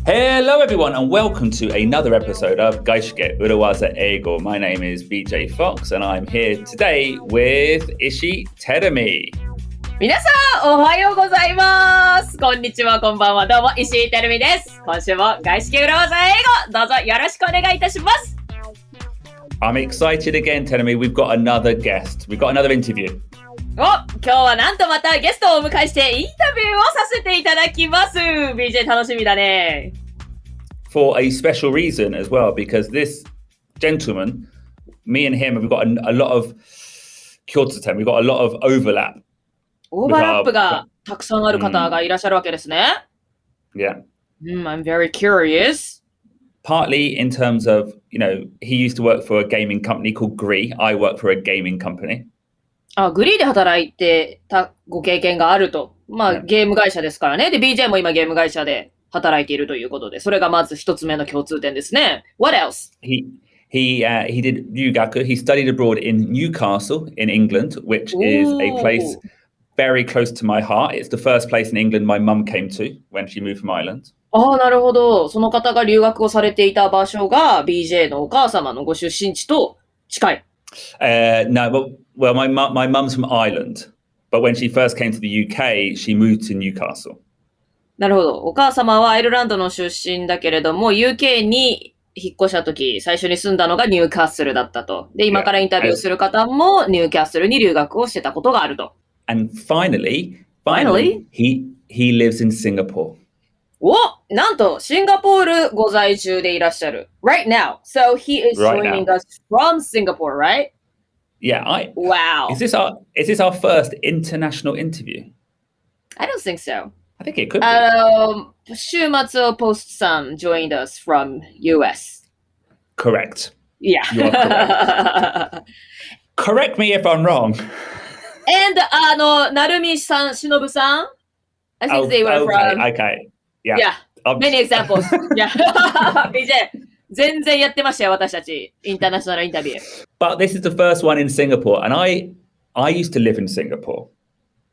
Hello everyone and welcome to another episode of 外資系裏技英語. My name is BJ Fox and I'm here today with Ishi Terumi. 皆さんおはようございます。こんにちは、こんばんは。どうも石井てるみです。今週も外資系裏技英語どうぞよろしくお願いいたします。I'm excited again, Terumi. We've got another guest. We've got another interview. 今日はなんとまたゲストをお迎えしてインタビューをさせていただきます。BJ 楽しみだね。For a special reason as well, because this gentleman, me and him, we've got a lot of 共通点, we've got a lot of overlap. オーバーラップがたくさんある方がいらっしゃるわけですね。Yeah. I'm very curious. Partly in terms of, you know, he used to work for a gaming company called Gree. I work for a gaming company. グリーで働いてたご経験があると。ゲーム会社ですからね。で、BJ も今ゲーム会社で働いているということで、それがまず一つ目の共通点ですね。What else? He did Ryugaku. He studied abroad in Newcastle in England, which is a place very close to my heart. It's the first place in England my mum came to when she moved from Ireland. なるほど。その方が留学をされていた場所が BJ のお母様のご出身地と近い。No, well, my mum's from Ireland, but when she first came to the UK, she moved to Newcastle. なるほど。お母様はアイルランドの出身だけれども、UK に引っ越したとき、最初に住んだのがニューカッスルだったと。で、今からインタビューする方もニューキャッスルに留学をしてたことがあると。And finally, he lives in Singapore. なんと、シンガポールご在住でいらっしゃる。Right now. So he is joining us from Singapore, right? Yeah. Wow. Is this our first international interview? I don't think so. I think it could be. 週末をポストさん joined us from US. Correct. Yeah. You are correct. Correct me if I'm wrong. And なるみさん、しのぶさん I think they were from... Okay. Yeah. Many examples. Yeah. BJ, 全然やってましたよ、私たち。インターナショナルインタビュー。But this is the first one in Singapore. And I used to live in Singapore.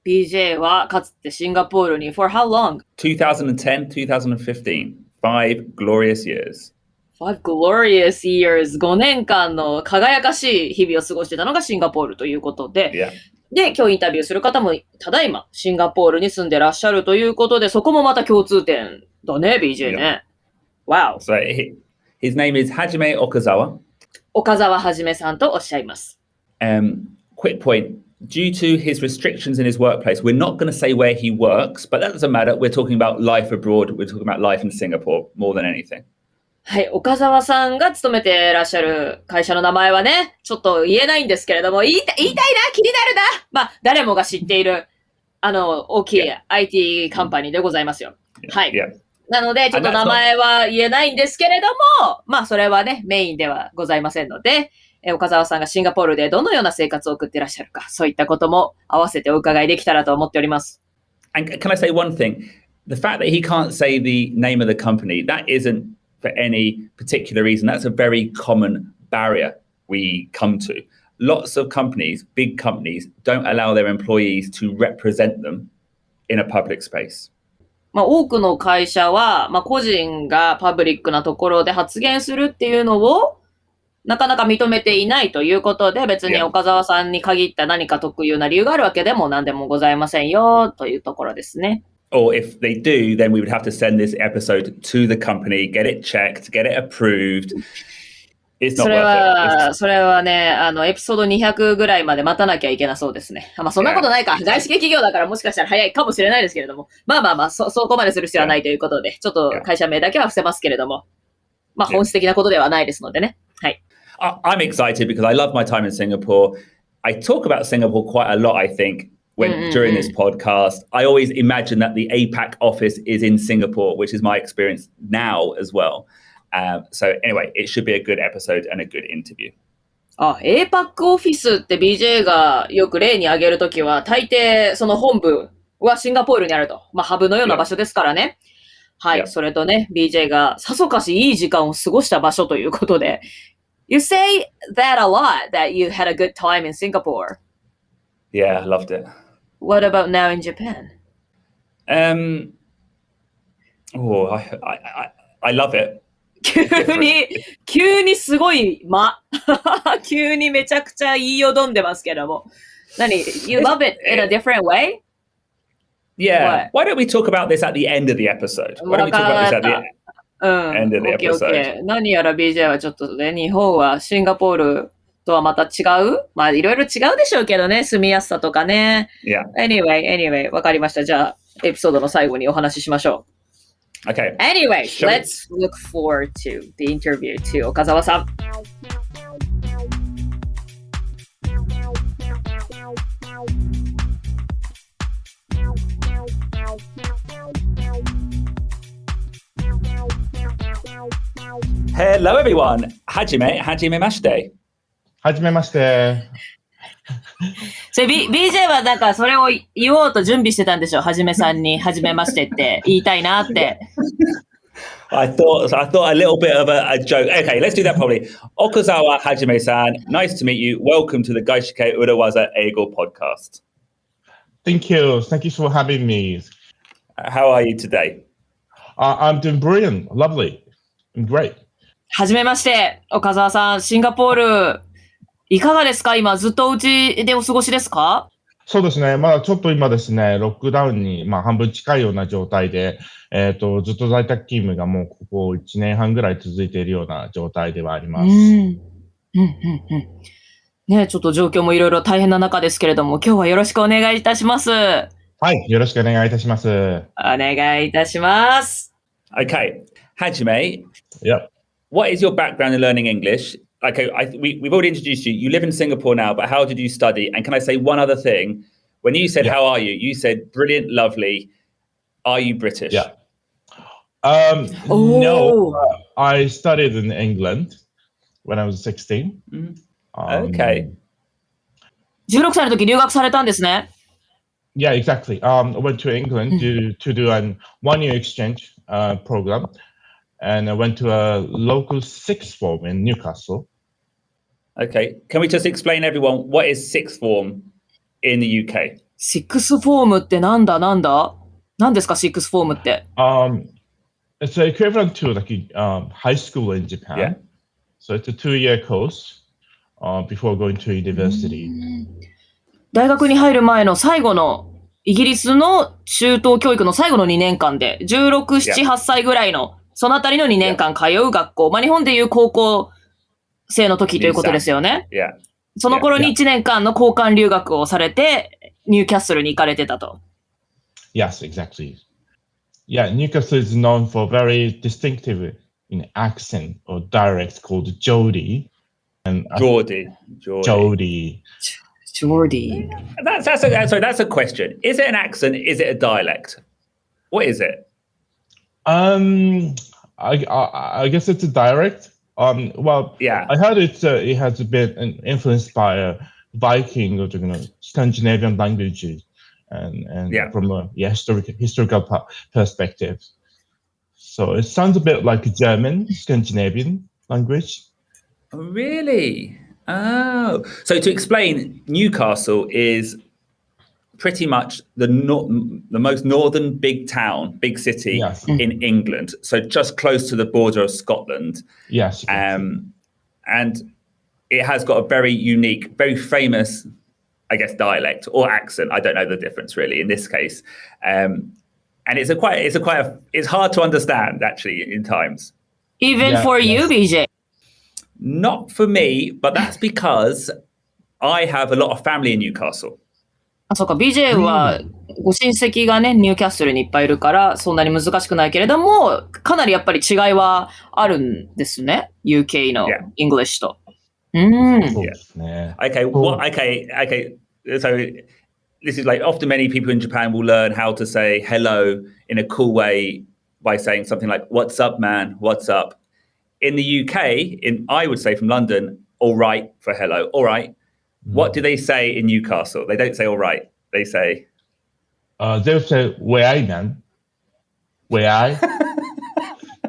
BJ はかつてシンガポールに For how long? 2010, 2015. 5 glorious years. 5 glorious years. 5年間の輝かしい日々を過ごしてたのがシンガポールということで。Yeah. で、今日インタビューする方もただいまシンガポールに住んでらっしゃるということで、そこもまた共通点だね、BJ ね。Wow. So his name is Hajime Okazawa. 岡澤はじめさんとおっしゃいます。Quick point. Due to his restrictions in his workplace, we're not going to say where he works, but that doesn't matter. We're talking about life abroad. We're talking about life in Singapore more than anything. はい、岡澤さんが勤めてらっしゃる会社の名前はね、ちょっと言えないんですけれども、言いたいな、気になるな。誰もが知っている、大きい IT カンパニーでございますよ。はい。なので、ちょっと名前は言えないんですけれども、それはね、メインではございませんので、岡澤さんがシンガポールでどのような生活を送っていらっしゃるか、そういったことも合わせてお伺いできたらと思っております。And can I say one thing? The fact that he can't say the name of the company, that isn't for any particular reason. That's a very common barrier we come to. Lots of companies, big companies, don't allow their employees to represent them in a public space. 多くの会社は、個人がパブリックなところで発言するっていうのをなかなか認めていないということで、別に岡澤さんに限った何か特有な理由があるわけでも何でもございませんよというところですね。Or if they do, then we would have to send this episode to the company, get it checked, get it approved. It's not worth it. それはね、エピソード200ぐらいまで待たなきゃいけなそうですね。そんなことないか。外資系企業だからもしかしたら早いかもしれないですけれども。そこまでする必要はないということで、ちょっと会社名だけは伏せますけれども。本質的なことではないですのでね。はい。I'm excited because I love my time in Singapore. I talk about Singapore quite a lot, I think. During this podcast, I always imagine that the APAC office is in Singapore, which is my experience now as well. So anyway, it should be a good episode and a good interview. APAC オフィスって BJ がよく例に挙げるときは、大抵その本部はシンガポールにあると。ハブのような場所ですからね。はい。それとね、BJ がさぞかしいい時間を過ごした場所ということで。You say that a lot, that you had a good time in Singapore. Yeah, I loved it. What about now in Japan? I love it. 急にすごい急にめちゃくちゃ言いよどんでますけども。You love it in a different way? Yeah. Why don't we talk about this at the end of the episode? Why don't we talk about this at the end of the episode? 何やら BJ はちょっとね、日本はシンガポールとはまた違う？まあいろいろ違うでしょうけどね、住みやすさとかね。Yeah. Anyway, わかりました。じゃあ、エピソードの最後にお話ししましょう。Okay. Anyway, let's look forward to the interview to 岡澤さん。Hello, everyone. Hajime mashite. はじめまして。BJ はなんかそれを言おうと準備してたんでしょ。はじめさんにはじめましてって言いたいなって。I thought a little bit of a joke. Okay, let's do that probably. Okazawa Hajime-san, nice to meet you. Welcome to the 外資系裏技英語 podcast. Thank you. Thank you for having me. How are you today? I'm doing brilliant. Lovely. I'm great. はじめまして、岡澤さん、シンガポール、いかがですか？今、ずっとお家でお過ごしですか？そうですね。まだちょっと今ですね、ロックダウンに、半分近いような状態で、ずっと在宅勤務がもうここ1年半ぐらい続いているような状態ではあります。ね、ちょっと状況もいろいろ大変な中ですけれども、今日はよろしくお願いいたします。はい、よろしくお願いいたします。お願いいたします。Okay, Hajime. Yep. What is your background in learning English? Okay, we've already introduced you. You live in Singapore now, but how did you study? And can I say one other thing? When you said, how are you? You said, brilliant, lovely. Are you British? Yeah. No, I studied in England when I was 16. Okay. 16歳の時留学されたんですね。Yeah, exactly. I went to England to do an one-year exchange program. And I went to a local sixth form in Newcastle. Okay. Can we just explain everyone what is sixth form in the UK? シックスフォームってなんですか、シックスフォームって。It's equivalent to like high school in Japan. Yeah. So it's a 2-year course before going to university. 大学に入る前の最後のイギリスの中等教育の最後の2年間で、16、7、8歳ぐらいのそのあたりの2年間通う学校。日本でいう高校生の時ということですよね。その頃に1年間の交換留学をされて、ニューキャッスルに行かれてたと。Yes, exactly. Yeah, Newcastle is known for very distinctive accent or dialect called Geordie. Geordie. That's a question. Is it an accent? Is it a dialect? What is it? I guess it's a dialect. Well, yeah. I heard it has been influenced by Viking or Scandinavian languages, and from a historical perspective. So it sounds a bit like German, Scandinavian language. Really? Oh, so to explain, Newcastle is pretty much the most northern big city in England. So just close to the border of Scotland. Yes. And it has got a very unique, very famous, I guess, dialect or accent. I don't know the difference really in this case. And it's hard to understand actually in times. Even for you, BJ? Not for me, but that's because I have a lot of family in Newcastle. そうか、BJ はご親戚がね、ニューキャッスルにいっぱいいるから、そんなに難しくないけれども、かなりやっぱり違いはあるんですね。UK の English と。そうですね。Okay, so this is like often many people in Japan will learn how to say hello in a cool way by saying something like, what's up, man? What's up? In the UK, I would say from London, all right for hello, all right. What do they say in Newcastle? They don't say all right. They say... they'll say, where I, man? Where I?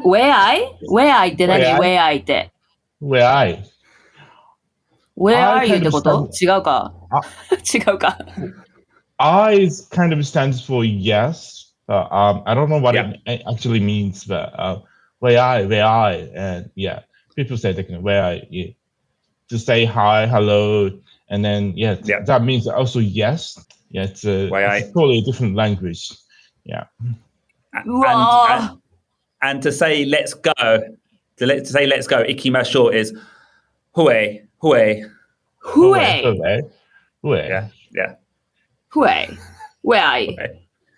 Where I? Where I って何？ Where I って。Where I? Where are you ってこと？違うか。違うか。I kind of stands for yes. I don't know what it actually means, but and yeah, people say like to say hi, hello, and then that means also yes. Yeah, it's a totally different language. Yeah. And to say let's go, ikimashou is hue. Hue. Yeah. Hue.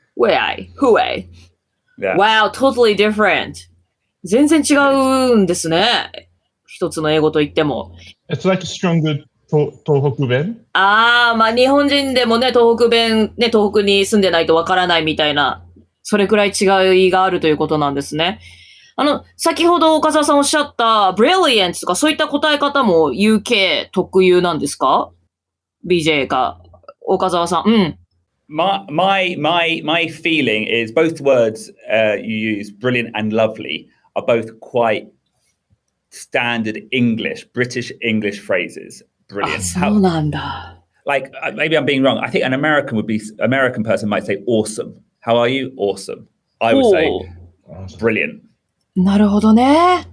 Hue. Yeah. Wow, totally different. 全然違うんですね。一つの英語と言っても。It's like a stronger 東北弁。まあ日本人でもね、東北弁、ね、東北に住んでないとわからないみたいな、それくらい違いがあるということなんですね。先ほど岡澤さんおっしゃった brilliant とかそういった答え方も UK 特有なんですか？ BJ か岡澤さん。My feeling is both words you use, brilliant and lovely, are both quite standard English, British English phrases. Brilliant. そうなんだ。Like maybe I'm being wrong. I think an American person might say awesome. How are you? Awesome. I would say brilliant. なるほどね。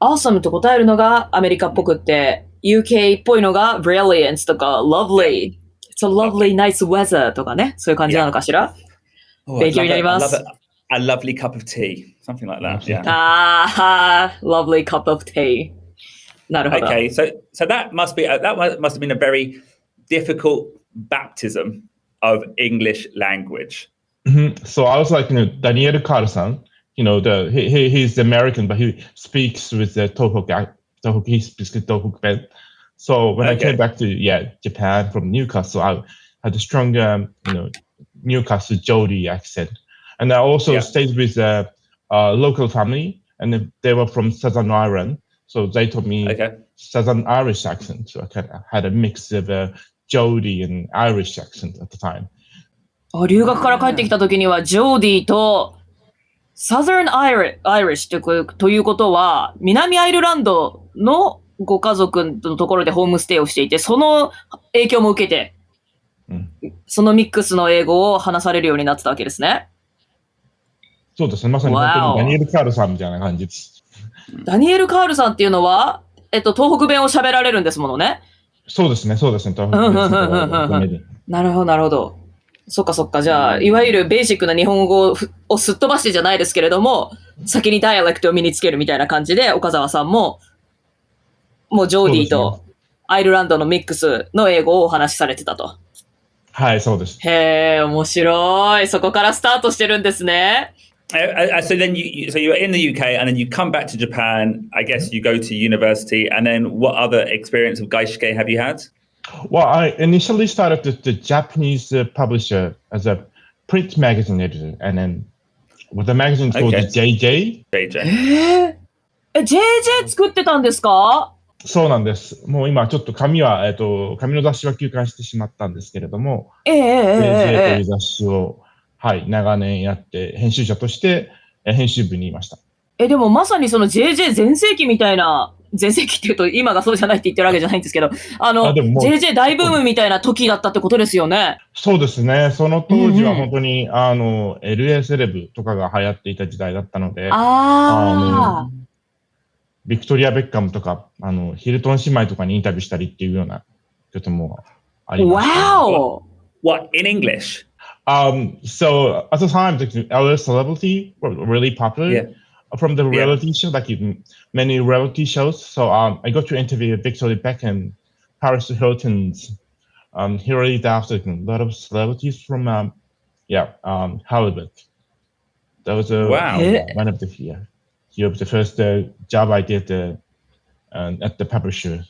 awesome と答えるのがアメリカっぽくって、UK っぽいのが brilliant とか lovely. It's a lovely, nice weather とかね。そういう感じなのかしら？勉強になります。A lovely cup of tea. Something like that. Yeah. Lovely cup of tea. なるほど。Okay, so that must have been a very difficult baptism of English language. Mm-hmm. So I was like, Daniel Carlson, he's American, but he speaks with the Tohoku. He speaks with Tohoku. So when I came back to Japan from Newcastle, I had a strong Newcastle Geordie accent, and I also stayed with a local family, and they were from Southern Ireland. So they taught me Southern Irish accent. So I kind of had a mix of Geordie and Irish accent at the time. 留学から帰ってきた時にはジョーディーと Southern Irish ということは南アイルランドのご家族のところでホームステイをしていて、その影響も受けて、そのミックスの英語を話されるようになってたわけですね。そうですね。まさに本当にダニエル・カールさんみたいな感じです。ダニエル・カールさんっていうのは、東北弁を喋られるんですものね。そうですね。東北弁。なるほど。そっか。じゃあ、いわゆるベーシックな日本語をすっ飛ばしてじゃないですけれども、先にダイアレクトを身につけるみたいな感じで、岡澤さんも、もうジョーディーとアイルランドのミックスの英語をお話しされてたと。はい、そうです。へー、面白い。そこからスタートしてるんですね。So then you were in the UK and then you come back to Japan. I guess you go to university, and then what other experience of gaishike have you had? Well, I initially started the Japanese publisher as a print magazine editor, and then with the magazine called JJ. JJ. JJ 作ってたんですか？そうなんです。もう今ちょっと紙の雑誌は休刊してしまったんですけれども、JJ という雑誌を長年やって編集者として編集部にいました。でもまさにその JJ 全盛期みたいな、全盛期っていうと今がそうじゃないって言ってるわけじゃないんですけど、JJ 大ブームみたいな時だったってことですよね。そうですね。その当時は本当に、LA セレブとかが流行っていた時代だったので、ビクトリア・ベッカムとか、ヒルトン姉妹とかにインタビューしたりっていうようなこともあります。Wow! What, in English? So at the time, the LA celebrity were really popular from the reality show, like many reality shows. So I got to interview Victoria Beckham, Paris Hilton's, Hilary Duff, a lot of celebrities from Hollywood. That was one of the first job I did at the publisher.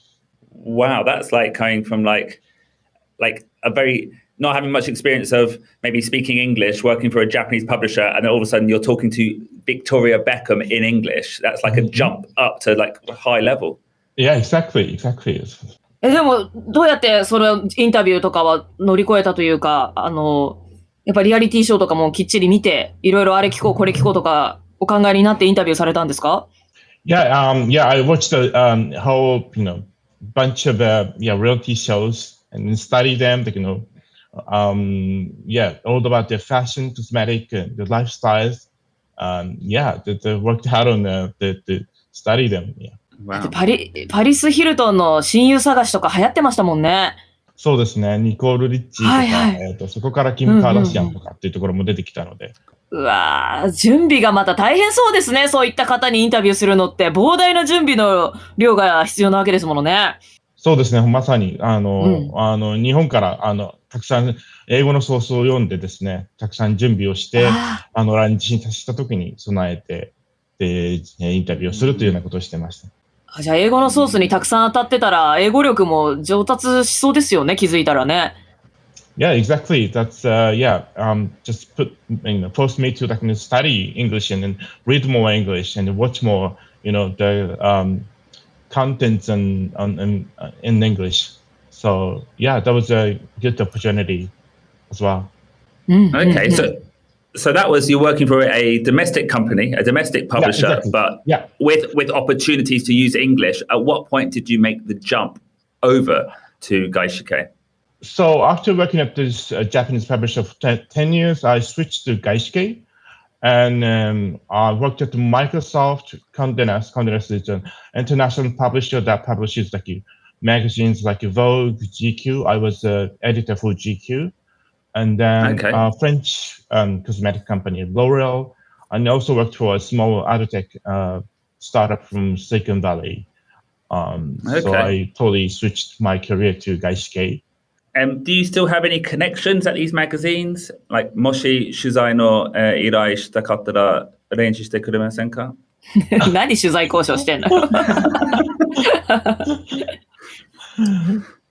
Wow, that's like coming from like a very not having much experience of maybe speaking English, working for a Japanese publisher, and then all of a sudden you're talking to Victoria Beckham in English. That's like a jump up to like a high level. Yeah, exactly. でもどうやってそのインタビューとかは乗り越えたというか、やっぱリアリティショーとかもきっちり見て、いろいろあれ聞こうこれ聞こうとかお考えになってインタビューされたんですか？ Yeah, I watched a whole bunch of reality shows and studied them. All about their fashion, cosmetic, their lifestyles, they worked hard on to study them. Yeah. Wow. パリス・ヒルトンの親友探しとか流行ってましたもんね。そうですね。ニコール・リッチーとか、はいはいそこからキム・カーダシアンとかっていうところも出てきたので。うわー、準備がまた大変そうですね。そういった方にインタビューするのって、膨大な準備の量が必要なわけですものね。そうですね。まさに、日本から、たくさん英語のソースを読んでですね、たくさん準備をして、来日に達した時に備えて、で、インタビューをするというようなことをしてました。じゃあ、英語のソースにたくさん当たってたら、英語力も上達しそうですよね、気づいたらね。Yeah, exactly. That's just forced me to study English and then read more English and watch more, the contents in English. So yeah, that was a good opportunity as well. Okay, so that was you're working for a domestic company, a domestic publisher, but with opportunities to use English. At what point did you make the jump over to Gaishike? So after working at this Japanese publisher for 10 years, I switched to Gaishike, and I worked at Microsoft. Condé Nast is an international publisher that publishes magazines like Vogue, GQ. I was editor for GQ. And then French cosmetic company, L'Oreal. And I also worked for a small ad-tech startup from Silicon Valley. So I totally switched my career to Gaishike. Do you still have any connections at these magazines? Like, もし取材の依頼したかったら連絡してくれませんか？何取材交渉してんの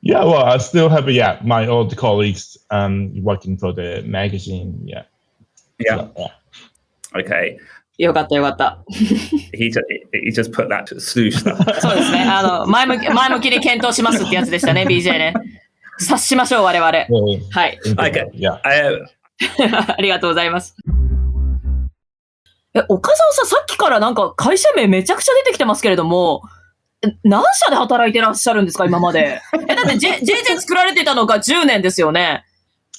Yeah, well, I still have my old colleagues working for the magazine. Yeah. Okay. よかったよかった。He just put that to swoosh. そうですね。前向きに検討しますってやつでしたね、BJ ね。察しましょう、我々。はい。Okay. Yeah. ありがとうございます。岡澤さん、さっきからなんか会社名めちゃくちゃ出てきてますけれども、何社で働いてらっしゃるんですか、今まで。だって JJ 作られてたのが10年ですよね。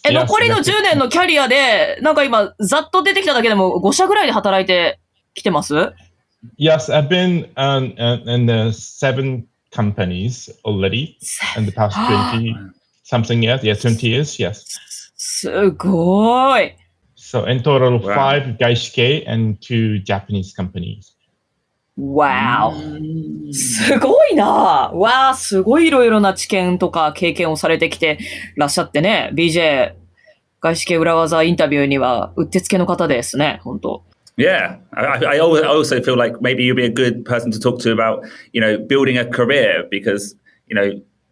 残りの10年のキャリアで、なんか今、ざっと出てきただけでも5社ぐらいで働いてきてます？ Yes, I've been in the 7 companies already in the past 20 something years. Yeah, 20 years, yes. すごい。So in total, 5 Gaishike and 2 Japanese companies. Wow. すごいな。わあ、すごいいろいろな知見とか経験をされてきてらっしゃってね。BJ、外資系裏技インタビューにはうってつけの方ですね、本当。Yeah, I also feel like maybe you'll be a good person to talk to about, building a career because,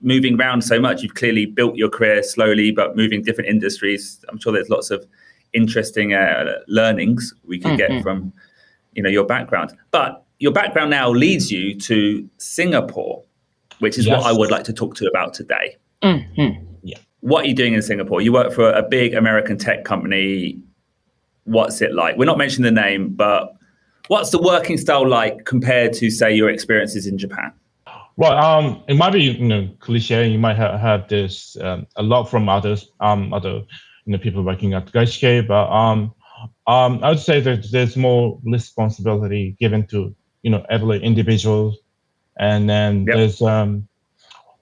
moving around so much, you've clearly built your career slowly, but moving different industries. I'm sure there's lots of interesting learnings we could get from, your background. But your background now leads you to Singapore, which is what I would like to talk to you about today. Yeah. What are you doing in Singapore? You work for a big American tech company. What's it like? We're not mentioning the name, but what's the working style like compared to, say, your experiences in Japan? Well, it might be cliche. You might have heard this a lot from other people working at Gaishike, but I would say that there's more responsibility given to every individual, and then there's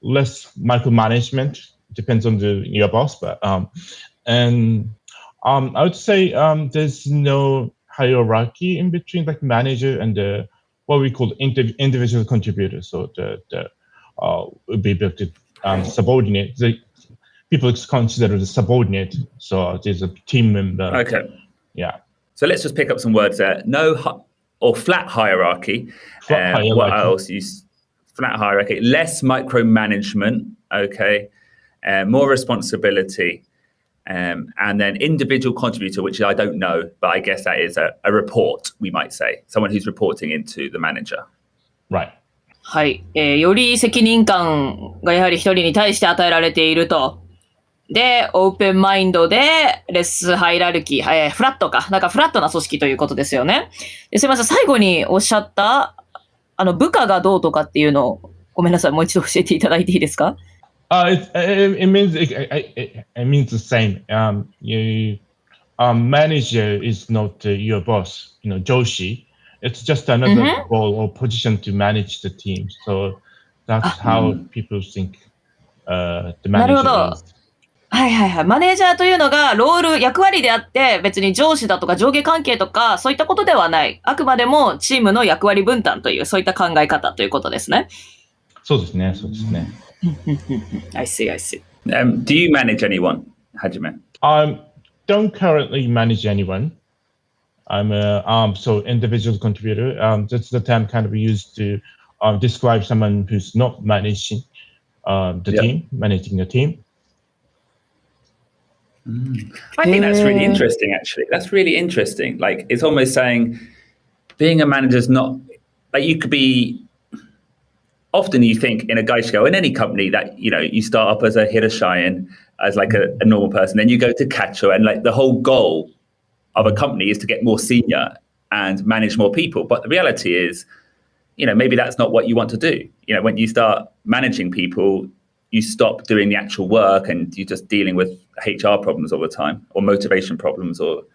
less micromanagement. Depends on your boss, but and I would say there's no hierarchy in between like manager and what we call individual contributors. So the would be built to subordinate. People consider the subordinate. So there's a team member. Okay. Yeah. So let's just pick up some words there. Or flat hierarchy. What else? Flat hierarchy. Less micromanagement. Okay. More responsibility. And then individual contributor, which I don't know, but I guess that is a report, we might say. Someone who's reporting into the manager. Right. はい。より責任感がやはり一人に対して与えられていると。で、オープンマインドで、レスハイラルキー、フラットか。なんかフラットな組織ということですよね。すいません、最後におっしゃった、部下がどうとかっていうのを、ごめんなさい、もう一度教えていただいていいですか？It means the same. manager is not your boss, joshi. It's just another role or position to manage the team. So that's how people think the manager is. はいはいはい。マネージャーというのがロール、役割であって、別に上司だとか上下関係とか、そういったことではない。あくまでもチームの役割分担という、そういった考え方ということですね。そうですね、そうですね。I see, I see. Do you manage anyone, Hajime? I don't currently manage anyone. I'm a individual contributor. That's the term kind of used to describe someone who's not managing the team, managing the team. I think that's really interesting, actually. That's really interesting. Like, it's almost saying being a manager is not, like, you could be, often you think in a gaishiko, in any company that, you start up as a hiroshiin, as like a normal person, then you go to kacho, and like the whole goal of a company is to get more senior and manage more people. But the reality is, maybe that's not what you want to do. When you start managing people, you stop doing the actual work and you're just dealing with HR problems all the time, or motivation problems. So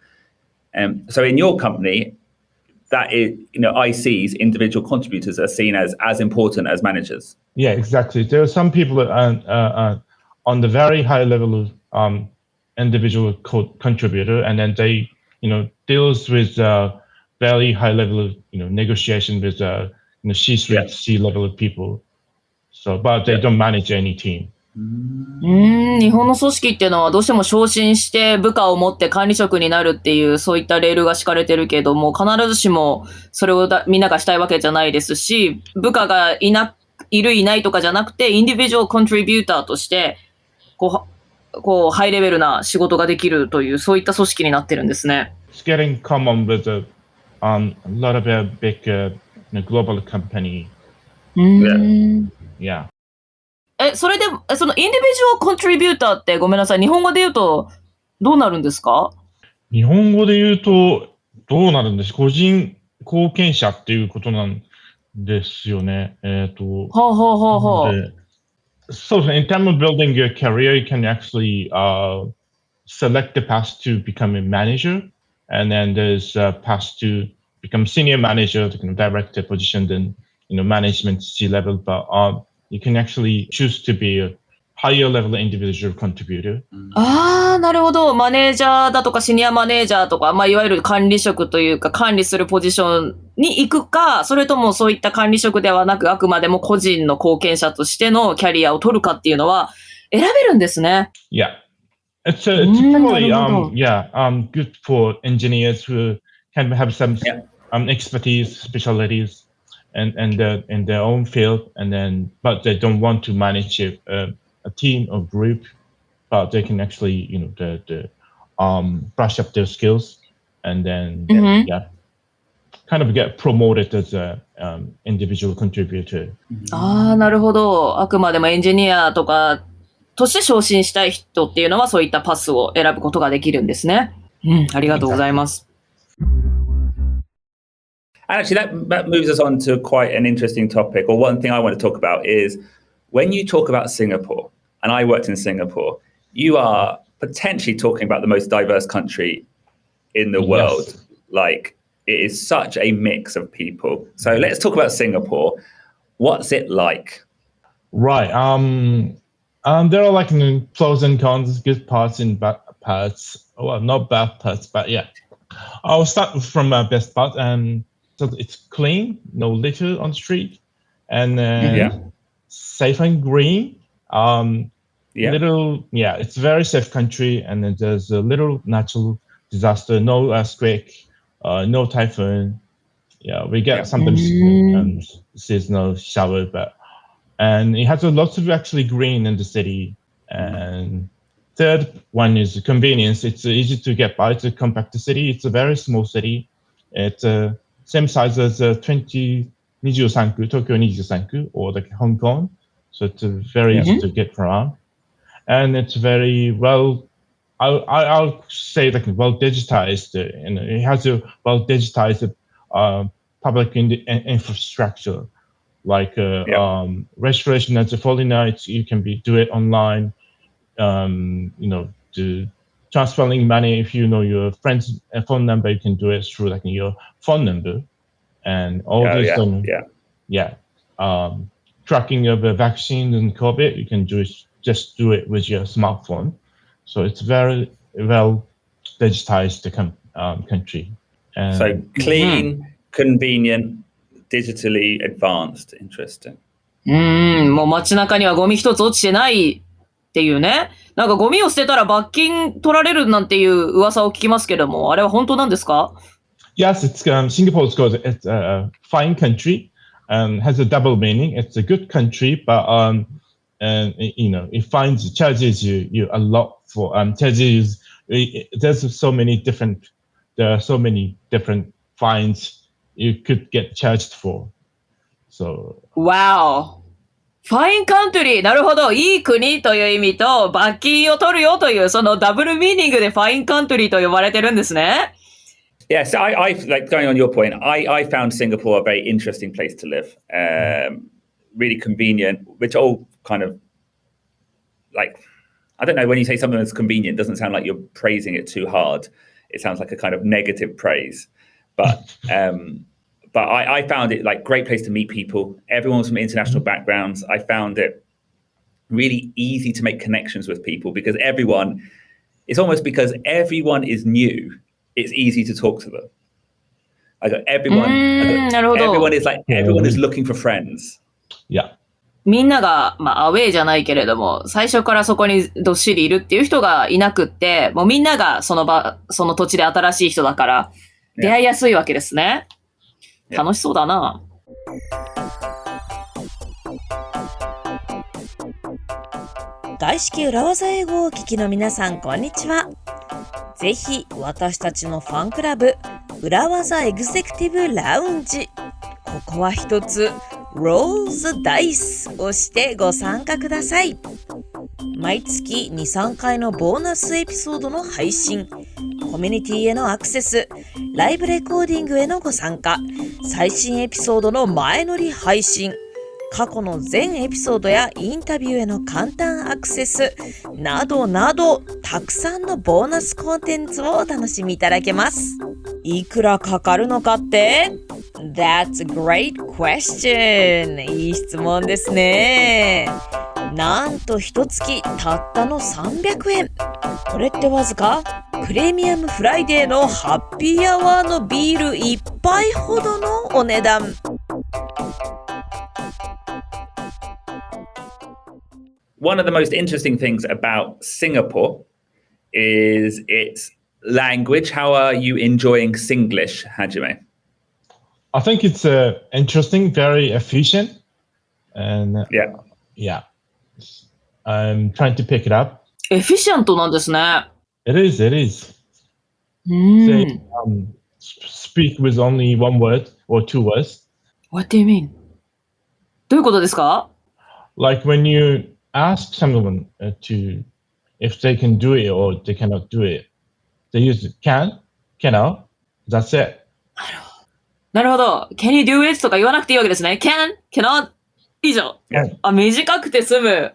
in your company, that is, ICs, individual contributors, are seen as important as managers. Yeah, exactly. There are some people that are on the very high level of individual contributor, and then they, deals with very high level of, negotiation with C-suite, C-level of people. So, but they don't manage any team. 日本の組織っていうのはどうしても昇進して部下を持って管理職になるっていうそういったレールが敷かれてるけども、必ずしもそれをみんながしたいわけじゃないですし、部下がいるいないとかじゃなくて、インディビジュアルコントリビューターとしてこうハイレベルな仕事ができるというそういった組織になってるんですね。It's getting common with a lot of big global company. Yeah. それで、そのインディビジュアルコントリビューターってごめんなさい、日本語で言うとどうなるんですか？日本語で言うとどうなるんです？個人貢献者っていうことなんですよね。So in terms of building your career, you can actually select the path to become a manager, and then there's a path to become senior manager, the kind of director position, then management C-level, but you can actually choose to be a higher level individual contributor. なるほど。マネージャーだとかシニアマネージャーとか、いわゆる管理職というか管理するポジションに行くか、それともそういった管理職ではなく、あくまでも個人の貢献者としてのキャリアを取るかっていうのは選べるんですね。Yeah. It's probably good for engineers who can have some expertise, specialties, and in their own field, but they don't want to manage a team or group, but they can actually brush up their skills and then kind of get promoted as a individual contributor. なるほど。あくまでもエンジニアとかとして昇進したい人っていうのはそういったパスを選ぶことができるんですね。ありがとうございます。And actually, that moves us on to quite an interesting topic. Or one thing I want to talk about is when you talk about Singapore, and I worked in Singapore, you are potentially talking about the most diverse country in the world. Yes. Like, it is such a mix of people. So let's talk about Singapore. What's it like? Right. There are like pros and cons, good parts and bad parts. Well, not bad parts, but yeah. I'll start from best part. So it's clean, no litter on the street, and safe and green. It's a very safe country, and then there's a little natural disaster, no earthquake, no typhoon. Yeah, we get sometimes seasonal shower, and it has lots of actually green in the city. And third one is convenience. It's easy to get by. It's a compact city. It's a very small city. It's same size as Tokyo 23, or like Hong Kong. So it's very easy to get around. And it's very well, I'll say like well digitized. It has a well digitized public infrastructure. Like registration as a fully night, you can do it online. To transferring money, if you know your friend's phone number, you can do it through like your phone number, and all this. Tracking of the vaccine and COVID, you can just do it with your smartphone. So it's very well digitized country. So clean, convenient, digitally advanced. Interesting. もう街中にはゴミ一つ落ちてないっていうね。なんかゴミを捨てたら罰金取られるなんていう噂を聞きますけども、あれは本当なんですか？ Yes, it's Singapore is called it's a fine country and has a double meaning. It's a good country, but and it charges you a lot for charges. There's so many different fines you could get charged for. So Wow. ファインカントリー、なるほど。いい国という意味と、罰金を取るよという、そのダブルミーニングでファインカントリーと呼ばれてるんですね。Yeah, so I like going on your point. I found Singapore a very interesting place to live. Really convenient, which all kind of like, I don't know, when you say something that's convenient, it doesn't sound like you're praising it too hard. It sounds like a kind of negative praise. But I found it like great place to meet people. Everyone's from international backgrounds. I found it really easy to make connections with people because it's almost because everyone is new. It's easy to talk to them. Everyone is looking for friends. Yeah. みんなが、アウェイじゃないけれども、最初からそこにどっしりいるっていう人がいなくって、もうみんながその土地で新しい人だから、出会いやすいわけですね。楽しそうだな。外資系裏技英語をお聞きの皆さん、こんにちは。ぜひ私たちのファンクラブ裏技エグゼクティブラウンジ、ここは一つローズダイスをしてご参加ください。毎月 2,3 回のボーナスエピソードの配信、コミュニティへのアクセス、ライブレコーディングへのご参加、最新エピソードの前乗り配信、過去の全エピソードやインタビューへの簡単アクセスなどなど、たくさんのボーナスコンテンツをお楽しみいただけます。いくらかかるのかって？ That's a great question. いい質問ですね。なんと一月たったの300円。これってわずかプレミアムフライデーのハッピーアワーのビール1杯ほどのお値段。One of the most interesting things about Singapore is its language. How are you enjoying Singlish, Hajime? I think it's interesting, very efficient, and yeah. I'm trying to pick it up. エフィシャントなんですね。It is. They speak with only one word or two words. What do you mean? どういうことですか？ Like when you ask someone if they can do it or they cannot do it, they use can, cannot. That's it. なるほど。Can you do it? とか言わなくていいわけですね。Can, cannot. 以上。短くて済む。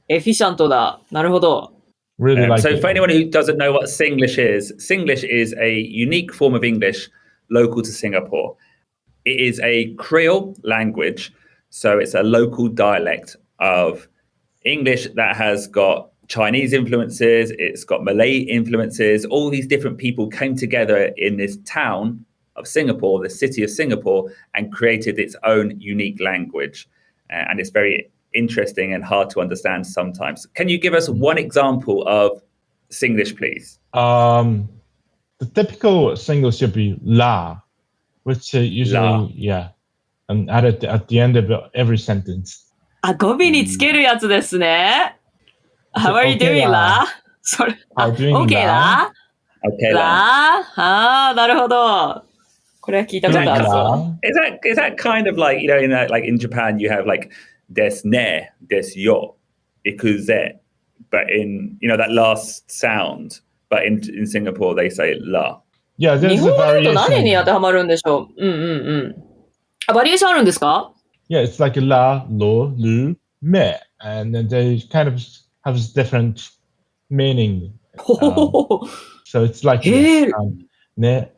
エフィシャントだ。なるほど。Really like so for anyone who doesn't know what Singlish is a unique form of English local to Singapore. It is a Creole language, so it's a local dialect of English that has got Chinese influences, it's got Malay influences. All these different people came together in this town of Singapore, the city of Singapore, and created its own unique language. And it's very interesting and hard to understand sometimes. Can you give us one example of Singlish, please? The typical Singlish should be la, which usually, and added at the end of every sentence. 語尾につけるやつですね。How are you doing, la? それ、OK la? Okay, la? なるほど。これは聞いたことあるぞ。Is that kind of like, in Japan you have like des ne, des yo, ikuze, but in, that last sound, but in Singapore they say la. Yeah, there's 日本語だ a と何 variation. に当てはまるんでしょう？バリエーションあるんですか？ Yeah, it's like la, lo, lu, me, and then they kind of have different meaning So it's like, ね、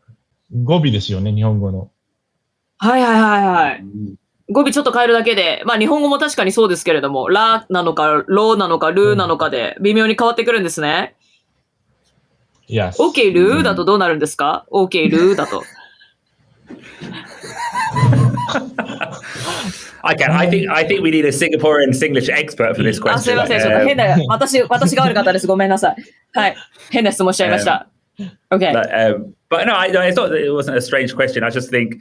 語尾ですよね、日本語の。はいはいはいはい。語尾ちょっと変えるだけで、まあ日本語も確かにそうですけれども、ラなのか、ロなのか、ルーなのかで微妙に変わってくるんですね。Yes. OK ルーだとどうなるんですか？ OK ルーだと。I think we need a Singaporean Singlish expert for this question. すいません、ちょっと変な、私が悪かったです。ごめんなさい。はい。変な質問しちゃいました。Okay. But no, it's not that it wasn't a strange question. I just think,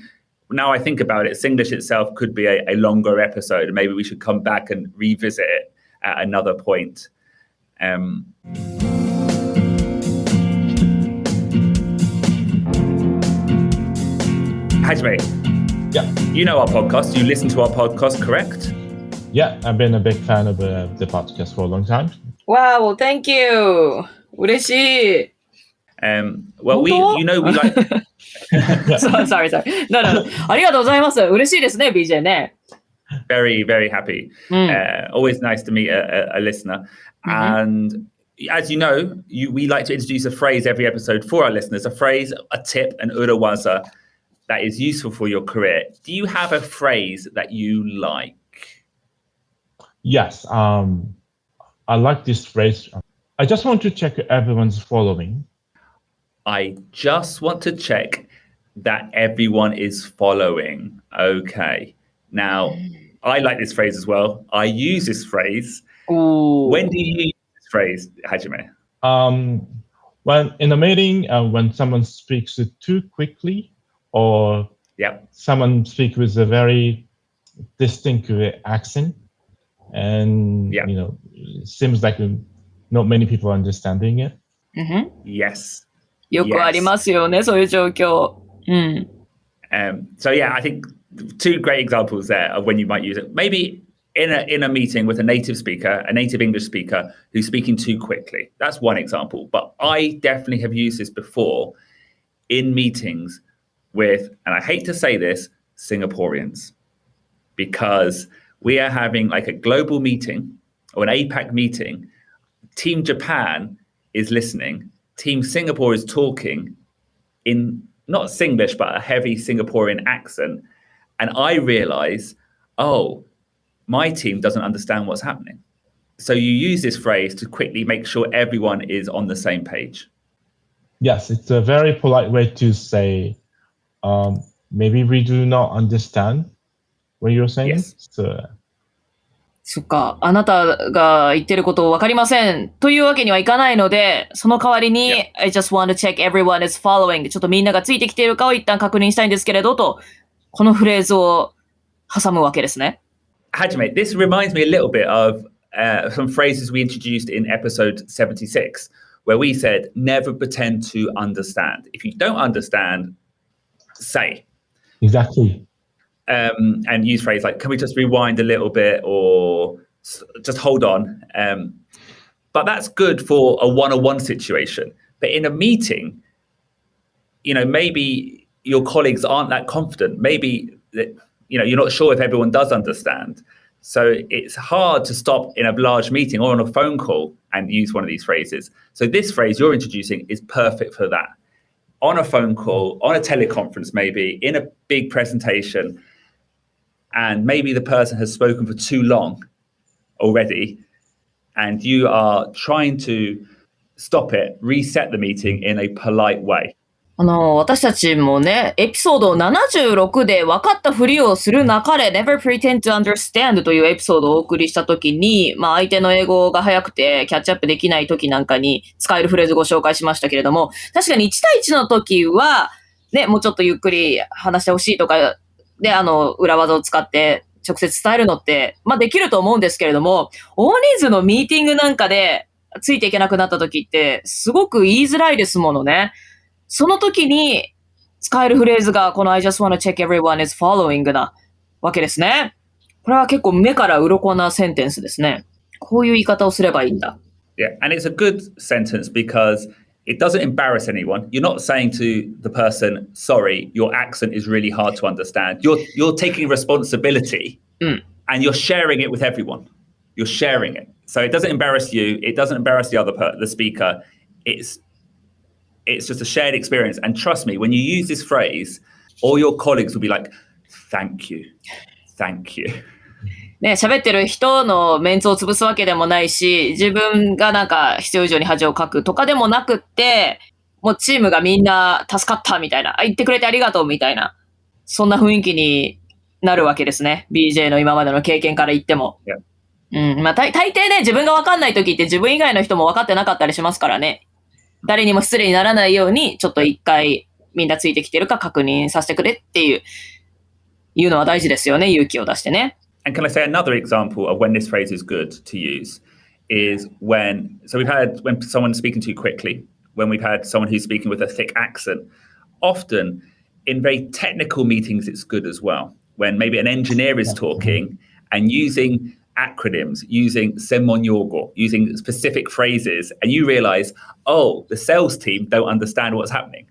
now I think about it, Singlish itself could be a longer episode. Maybe we should come back and revisit it at another point. Hajime, yeah, you know our podcast. You listen to our podcast, correct? Yeah, I've been a big fan of the podcast for a long time. Wow, thank you. 嬉しい。Well, we like. sorry. No. ありがとうございます。嬉しいですね、BJ ね。Very, very happy. Always nice to meet a listener. And as you know, we like to introduce a phrase every episode for our listeners, a phrase, a tip, an urawaza that is useful for your career. Do you have a phrase that you like? Yes. I like this phrase. I just want to check everyone's following. I just want to check that everyone is following. Okay. Now, I like this phrase as well. I use this phrase. Ooh. When do you use this phrase, Hajime? When in a meeting, when someone speaks too quickly, or someone speaks with a very distinct accent, and it seems like not many people are understanding it. Yes. よくありますよね、そういう状況。So yeah, I think two great examples there of when you might use it. Maybe in a meeting with a native speaker, a native English speaker who's speaking too quickly. That's one example. But I definitely have used this before in meetings with, and I hate to say this, Singaporeans, because we are having like a global meeting or an APAC meeting. Team Japan is listening. Team Singapore is talking in not Singlish, but a heavy Singaporean accent. And I realize, my team doesn't understand what's happening. So you use this phrase to quickly make sure everyone is on the same page. Yes, it's a very polite way to say, maybe we do not understand what you're saying. Yes.そっか、あなたが言ってること分かりませんというわけにはいかないので、その代わりに、I just want to check everyone is following. ちょっとみんながついてきているかを一旦確認したいんですけれどと、このフレーズを挟むわけですね。Hajime, this reminds me a little bit of some phrases we introduced in episode 76, where we said, never pretend to understand. If you don't understand, say. Exactly. And use phrases like, can we just rewind a little bit or just hold on? But that's good for a one-on-one situation. But in a meeting, maybe your colleagues aren't that confident. Maybe, you're not sure if everyone does understand. So it's hard to stop in a large meeting or on a phone call and use one of these phrases. So this phrase you're introducing is perfect for that. On a phone call, on a teleconference maybe, in a big presentation, and maybe the person has spoken for too long already, and you are trying to stop it, reset the meeting in a polite way. 私たちもね、エピソード76で分かったふりをするなかれ Never pretend to understand というエピソードをお送りしたときに、相手の英語が早くてキャッチアップできないときなんかに使えるフレーズをご紹介しましたけれども、確かに1対1のときは、ね、もうちょっとゆっくり話してほしいとか、で、裏技を使って直接伝えるのって、できると思うんですけれども、大人数のミーティングなんかでついていけなくなったときって、すごく言いづらいですものね。その時に使えるフレーズがこの I just want to check everyone is following なわけですね。これは結構目から鱗なセンテンスですね。こういう言い方をすればいいんだ。Yeah, and it's a good sentence because it doesn't embarrass anyone. You're not saying to the person, sorry, your accent is really hard to understand. You're taking responsibility and you're sharing it with everyone. You're sharing it. So it doesn't embarrass you. It doesn't embarrass the speaker. it's just a shared experience. And trust me, when you use this phrase, all your colleagues will be like, thank you. Thank you. ね、喋ってる人のメンツを潰すわけでもないし、自分がなんか必要以上に恥をかくとかでもなくって、もうチームがみんな助かったみたいな、言ってくれてありがとうみたいな、そんな雰囲気になるわけですね。BJ の今までの経験から言っても。Yeah. まあ大抵ね、自分が分かんない時って自分以外の人も分かってなかったりしますからね。誰にも失礼にならないように、ちょっと一回みんなついてきてるか確認させてくれっていうのは大事ですよね、勇気を出してね。And can I say another example of when this phrase is good to use is when someone's speaking too quickly, when we've had someone who's speaking with a thick accent. Often in very technical meetings, it's good as well. When maybe an engineer is talking and using acronyms, using semonyogo, using specific phrases, and you realize, oh, the sales team don't understand what's happening.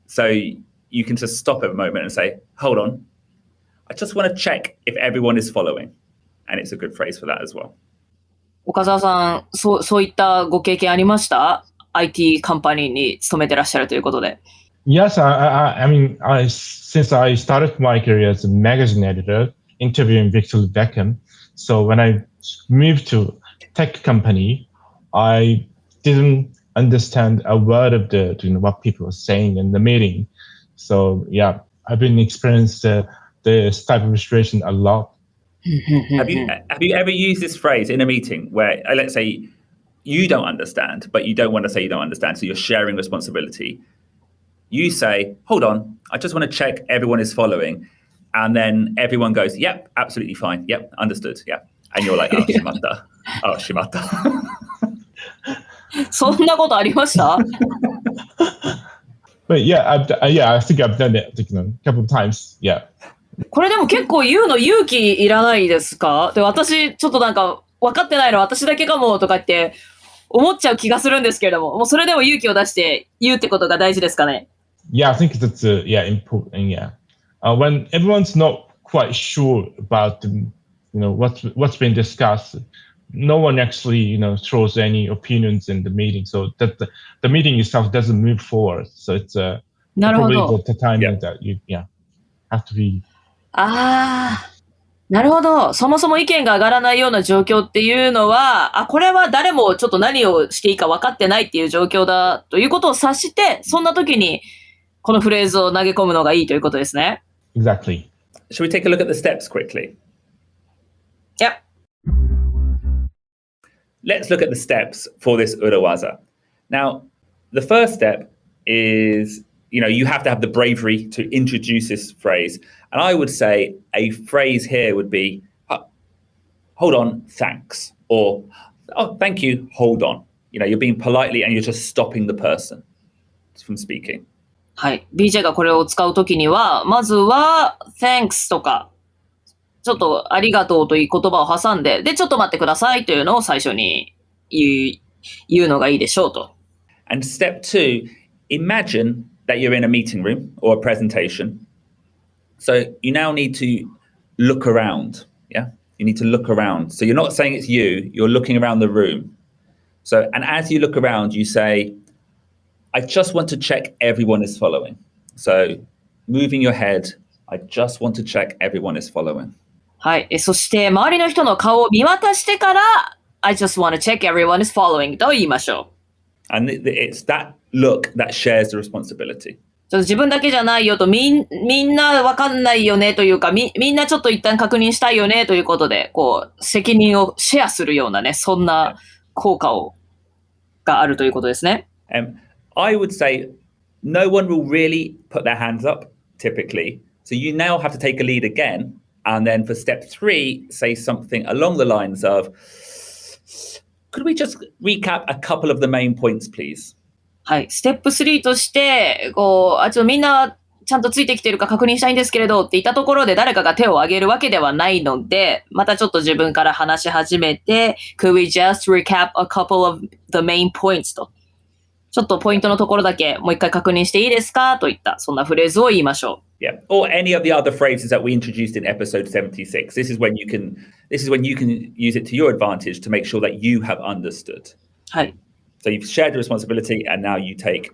So you can just stop at a moment and say, hold on, I just want to check if everyone is following. And it's a good phrase for that as well. 岡澤さん、そういったご経験ありました？ IT カンパニーに勤めてらっしゃるということで。Yes, I mean, since I started my career as a magazine editor, interviewing Victor Beckham, so when I moved to tech company, I didn't understand a word of what people were saying in the meeting. So yeah, I've been experienced this type of situation a lot. Have you ever used this phrase in a meeting where, let's say, you don't understand, but you don't want to say you don't understand, so you're sharing responsibility. You say, hold on, I just want to check everyone is following. And then everyone goes, yep, absolutely fine. Yep, understood. Yep. And you're like, oh, shimatta. Oh, shimatta. そんなことありました？ But yeah, I think I've done it a couple of times. Yeah. これでも結構言うの勇気いらないですか？で、私ちょっとなんか分かってないの私だけかもとかって思っちゃう気がするんですけれども、もうそれでも勇気を出して言うってことが大事ですかね？ Yeah, I think that's important. Yeah, when everyone's not quite sure about what's been discussed, no one actually throws any opinions in the meeting, so that the meeting itself doesn't move forward. So it's probably the time that you have to be. なるほど。そもそも意見が上がらないような状況っていうのは、これは誰もちょっと何をしていいか分かってないっていう状況だということを察して、そんな時にこのフレーズを投げ込むのがいいということですね。Exactly. Shall we take a look at the steps quickly? Yep. Let's look at the steps for this urawaza. Now, the first step is, you have to have the bravery to introduce this phrase. And I would say a phrase here would be, hold on, thanks. Or, oh, thank you, hold on. You're being politely and you're just stopping the person from speaking. はい。BJ がこれを使うときには、まずは thanks とか、ちょっとありがとうという言葉を挟んで、で、ちょっと待ってくださいというのを最初に言うのがいいでしょうと。And step 2, imagine that you're in a meeting room or a presentation. So you now need to look around. Yeah, you need to look around. So you're not saying it's you, you're looking around the room. So, and as you look around, you say, I just want to check everyone is following. So moving your head, I just want to check everyone is following. はい。そして周りの人の顔を見渡してから、I just want to check everyone is following と言いましょう。And it's that look that shares the responsibility. ちょっと自分だけじゃないよと、みんなわかんないよねというか、みんなちょっと一旦確認したいよねということで、責任をシェアするようなね、そんな効果があるということですね。I would say no one will really put their hands up typically. So you now have to take a lead again. And then for step 3, say something along the lines of, could we just recap a couple of the main points, please? はい。ステップ3として、ちょっとみんなちゃんとついてきてるか確認したいんですけれどって言ったところで誰かが手を挙げるわけではないので、またちょっと自分から話し始めて、could we just recap a couple of the main points と。ちょっとポイントのところだけもう一回確認していいですかといったそんなフレーズを言いましょう。Yeah, or any of the other phrases that we introduced in episode 76. This is when you can use it to your advantage to make sure that you have understood. はい。So you've shared the responsibility and now you take,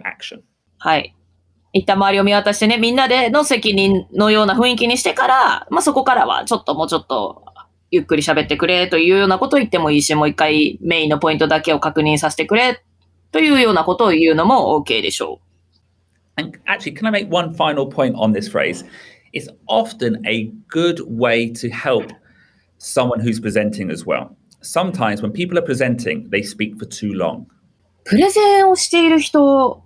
action. はい。一旦周りを見渡してね、みんなでの責任のような雰囲気にしてから、そこからはもうちょっとゆっくり喋ってくれというようなことを言ってもいいし、もう一回メインのポイントだけを確認させてくれというようなことを言うのも OK でしょう。And actually, can I make one final point on this phrase? It's often a good way to help someone who's presenting as well. Sometimes when people are presenting, they speak for too long. プレゼンをしている人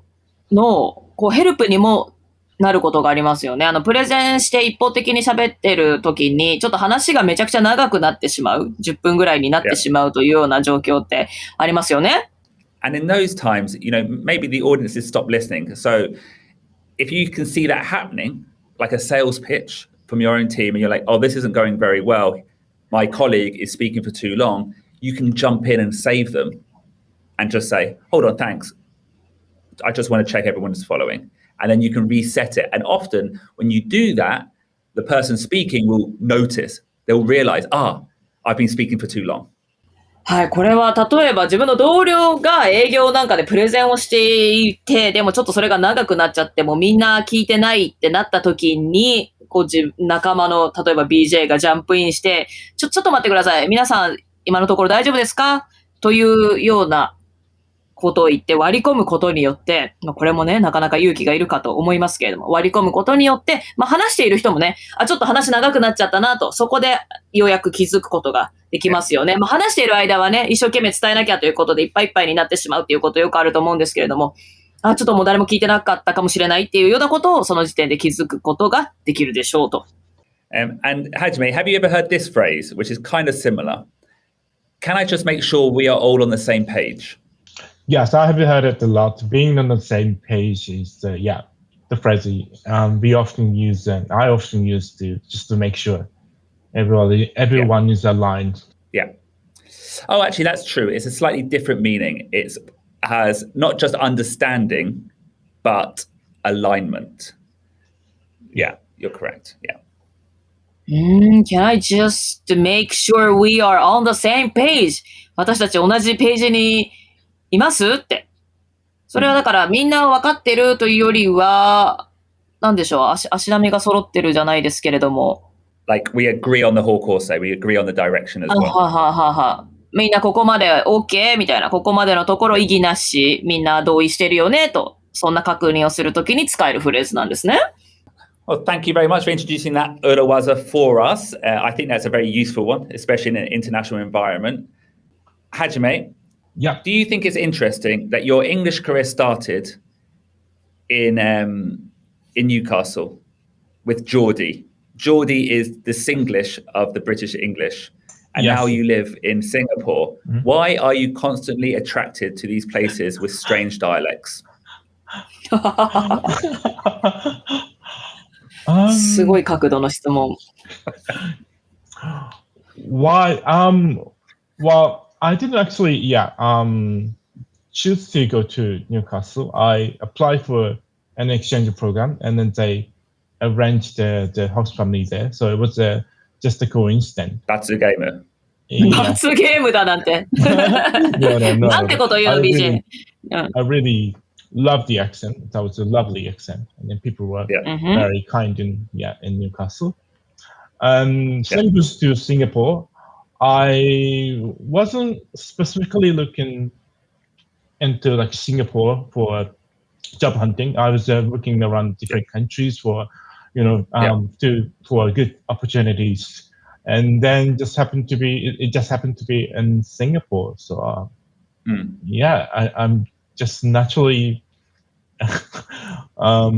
のヘルプにもなることがありますよね。プレゼンして一方的に喋ってる時に、ちょっと話がめちゃくちゃ長くなってしまう、10分ぐらいになってしまうというような状況ってありますよね。And in those times, maybe the audience has stopped listening. So if you can see that happening, like a sales pitch from your own team, and you're like, oh, this isn't going very well. My colleague is speaking for too long. You can jump in and save them and just say, hold on, thanks. I just want to check everyone's following. And then you can reset it. And often when you do that, the person speaking will notice. They'll realize, I've been speaking for too long. はい、これは例えば自分の同僚が営業なんかでプレゼンをしていて、でもちょっとそれが長くなっちゃってもみんな聞いてないってなった時に、仲間の例えば BJ がジャンプインして、ちょっと待ってください。皆さん今のところ大丈夫ですかというようなことを言って割り込むことによって、これもね、なかなか勇気がいるかと思いますけれども、割り込むことによって、話している人もね、ちょっと話長くなっちゃったなと、そこでようやく気づくことができますよね。話している間はね、一生懸命伝えなきゃということでいっぱいいっぱいになってしまうっていうことよくあると思うんですけれども、ちょっともう誰も聞いてなかったかもしれないっていうようなことをその時点で気づくことができるでしょうと。And Hajime, have you ever heard this phrase, which is kind of similar? Can I just make sure we are all on the same page? Yes, I have heard it a lot. Being on the same page is the phrase we often use, and I often use to make sure everyone is aligned. Yeah. Oh, actually, that's true. It's a slightly different meaning. It has not just understanding, but alignment. Yeah, you're correct. Yeah. Can I just make sure we are on the same page? 私たち同じページにいますって。それはだからみんな分かってるというよりは、なんでしょう、足並みが揃ってるじゃないですけれども。Like we agree on the whole course, we agree on the direction as well. みんなここまで OK みたいな、ここまでのところ異議なし、みんな同意してるよねと、そんな確認をするときに使えるフレーズなんですね。Well, thank you very much for introducing that urawaza for us. I think that's a very useful one, especially in an international environment. Hajime, do you think it's interesting that your English career started in Newcastle with Geordie? Geordie is the Singlish of the British English. And now you live in Singapore. Mm-hmm. Why are you constantly attracted to these places with strange dialects? すごい角度の質問。Why? Well, I didn't actually, choose to go to Newcastle. I applied for an exchange program, and then they arranged the host family there. So it was just a coincidence. 罰ゲーム。罰ゲームだなんて。No. なんてこと言うの、BJ。I really loved the accent. That was a lovely accent, and then people were very kind in Newcastle. Same goes to Singapore. I wasn't specifically looking into like Singapore for job hunting. I was looking around different countries for good opportunities, and then it just happened to be in Singapore. So I'm just naturally I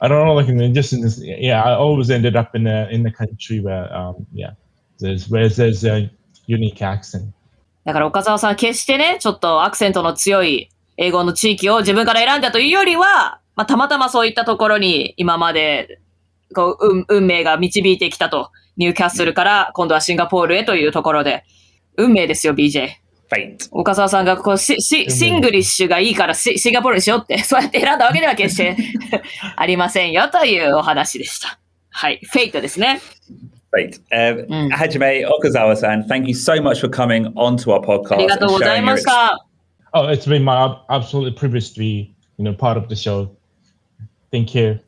don't know, like just in this, I always ended up in the country where there's a unique accent. だから岡澤さんは決してね、ちょっとアクセントの強い英語の地域を自分から選んだというよりは、たまたまそういったところに今まで運命が導いてきたと。ニューキャッスルから今度はシンガポールへというところで、運命ですよ、BJ。岡澤さんがシングリッシュがいいからシンガポールにしようって、そうやって選んだわけでは決してありませんよというお話でした。はい、フェイトですね。Great. Hajime Okazawa-san, thank you so much for coming onto our podcast. ありがとうございました。Oh, it's been my absolute privilege to be, part of the show. Thank you.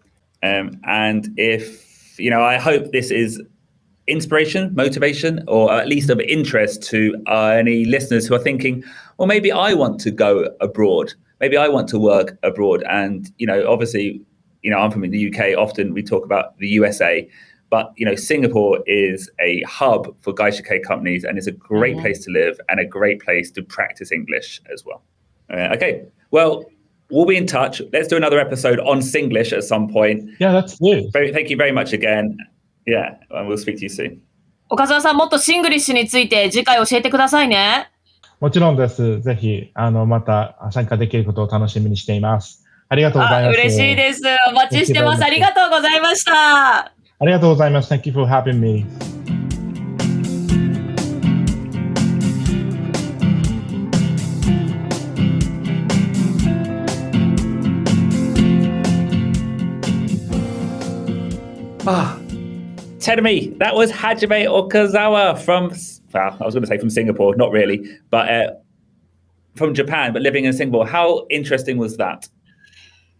And if, I hope this is inspiration, motivation, or at least of interest to any listeners who are thinking, well, maybe I want to go abroad. Maybe I want to work abroad. And, obviously, I'm from the UK. Often we talk about the USA. But, Singapore is a hub for Gaishike companies and is a great place to live and a great place to practice English as well. Okay, well, we'll be in touch. Let's do another episode on Singlish at some point. Yeah, that's good. Thank you very much again. Yeah, and we'll speak to you soon. 岡澤さん、もっとシングリッシュについて次回教えてくださいね。もちろんです。ぜひ、また参加できることを楽しみにしています。ありがとうございます。嬉しいです。お待ちしてます。ありがとうございました。ありがとうございます。Thank you for having me. Terumi, that was Hajime Okazawa from, I was going to say from Singapore, not really, but from Japan, but living in Singapore. How interesting was that?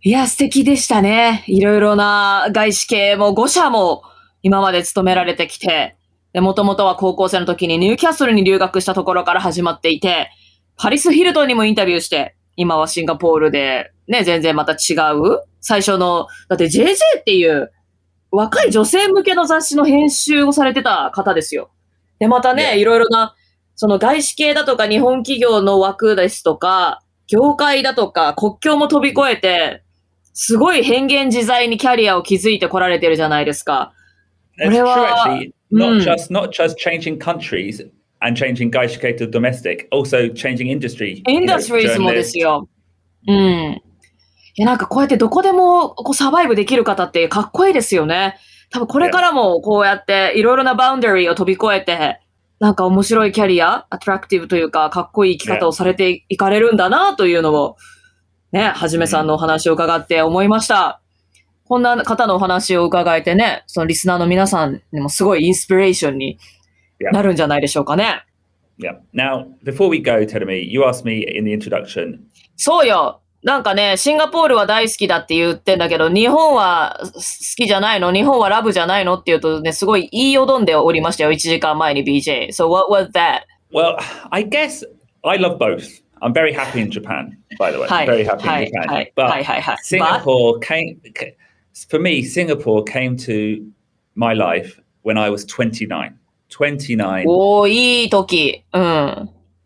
いや、素敵でしたね。いろいろな外資系も5社も今まで勤められてきて、もともとは高校生の時にニューキャッスルに留学したところから始まっていて、パリス・ヒルトンにもインタビューして、今はシンガポールでね、全然また違う。最初の、だって JJ っていう若い女性向けの雑誌の編集をされてた方ですよ。で、またね、いろいろな、その外資系だとか日本企業の枠ですとか、業界だとか国境も飛び越えて、すごい変幻自在にキャリアを築いてこられてるじゃないですか。It's true actually, not just changing countries and changing gaishike to domestic, also changing industry. Industries もですよ。いやなんかこうやってどこでもこうサバイブできる方ってかっこいいですよね。多分これからもこうやっていろいろなバウンダリーを飛び越えて、なんか面白いキャリア、アトラクティブというかかっこいい生き方をされていかれるんだなというのを、ね、はじめさんのお話を伺って思いました。こんな方のお話を伺えてね、そのリスナーの皆さんにもすごいインスピレーションになるんじゃないでしょうかね。Yeah. Now, before we go, Terumi, you asked me in the introduction. そうよ。なんかね、シンガポールは大好きだって言ってんだけど、日本は好きじゃないの？日本はラブじゃないの？って言うとね、すごい言いよどんでおりましたよ。1時間前に BJ. So what was that? Well, I guess I love both.I'm very happy in Japan, by the way. I'm very happy in Japan. But Singapore for me, Singapore came to my life when I was 29. 29. おー、いい時。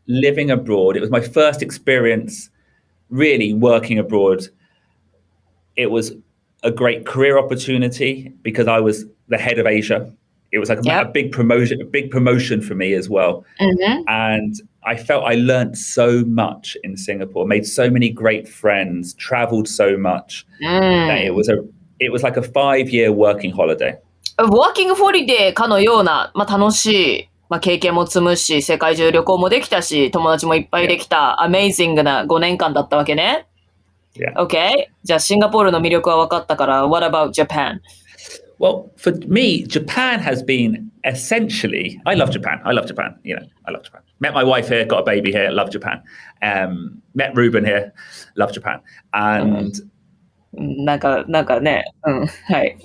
Living abroad. It was my first experience really working abroad. It was a great career opportunity because I was the head of Asia. It was like a big promotion for me as well. And I felt I learned so much in Singapore, made so many great friends, traveled so much. That it was like a 5-year working holiday. ワーキングホリデーかのような、楽しい、経験も積むし、世界中旅行もできたし、友達もいっぱいできた、アメイジングな5年間だったわけね。Okay. じゃあシンガポールの魅力は分かったから、What about Japan? Well, for me, Japan has been essentially, I love Japan. I love Japan. I love Japan. Met my wife here, got a baby here, love Japan. Met Ruben here, love Japan. And なんかね、はい。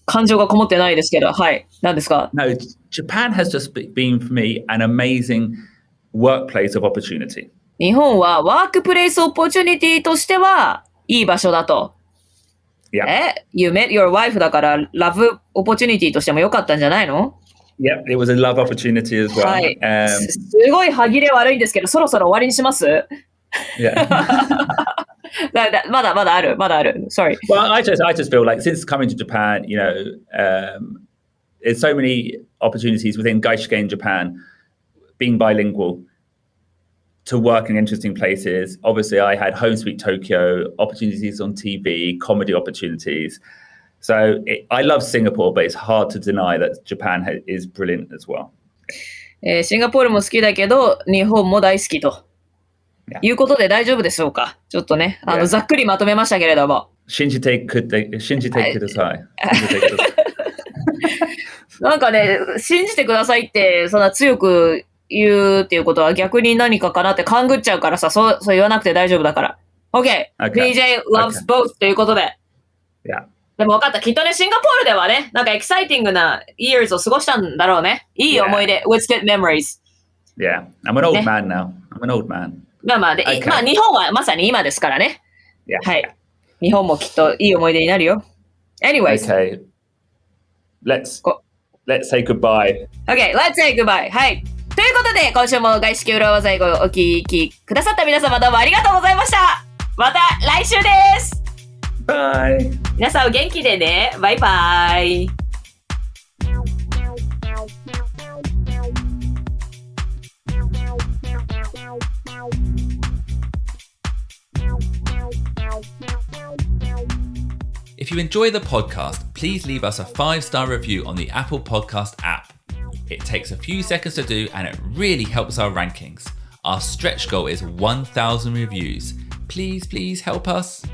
感情がこもってないですけど、はい。何ですか？ No, Japan has just been for me an amazing workplace of opportunity. 日本はワークプレイスオポチュニティとしてはいい場所だと。Yeah. You met your wife だからラブオポチュニティとしても良かったんじゃないの？ Yeah, it was a love opportunity as well. はい。すごい歯切れ悪いんですけど、そろそろ終わりにします？ Yeah. まだある。Sorry. Well, I just feel like since coming to Japan, there's so many opportunities within Gaishike in Japan, being bilingual, to work in interesting places. Obviously, I had Home Sweet Tokyo, opportunities on TV, comedy opportunities. So I love Singapore, but it's hard to deny that Japan is brilliant as well. シンガポールも好きだけど、日本も大好きと。いうことで大丈夫でしょうか？ちょっとね、ざっくりまとめましたけれども。信じてください。なんかね、信じてくださいって、そんな強く言うっていうことは逆に何かかなって勘ぐっちゃうからさ、そう言わなくて大丈夫だから。OK! BJ loves both ということで。Yeah. でも分かった。きっとね、シンガポールではね、なんかエキサイティングな years を過ごしたんだろうね。いい思い出。With good memories. Yeah. I'm an old man now. I'm an old man. まあまあ、で、まあ日本はまさに今ですからね。Yeah. はい。日本もきっといい思い出になるよ。Anyways. Okay. Let's say goodbye. Okay, let's say goodbye. はい。ということで、今週も外資系裏技英語をお聞きくださった皆様どうもありがとうございました。また来週です。Bye. 皆さんお元気でね。バイバイ。If you enjoy the podcast, please leave us a 5-star review on the Apple Podcast app. It takes a few seconds to do and it really helps our rankings. Our stretch goal is 1,000 reviews. Please help us.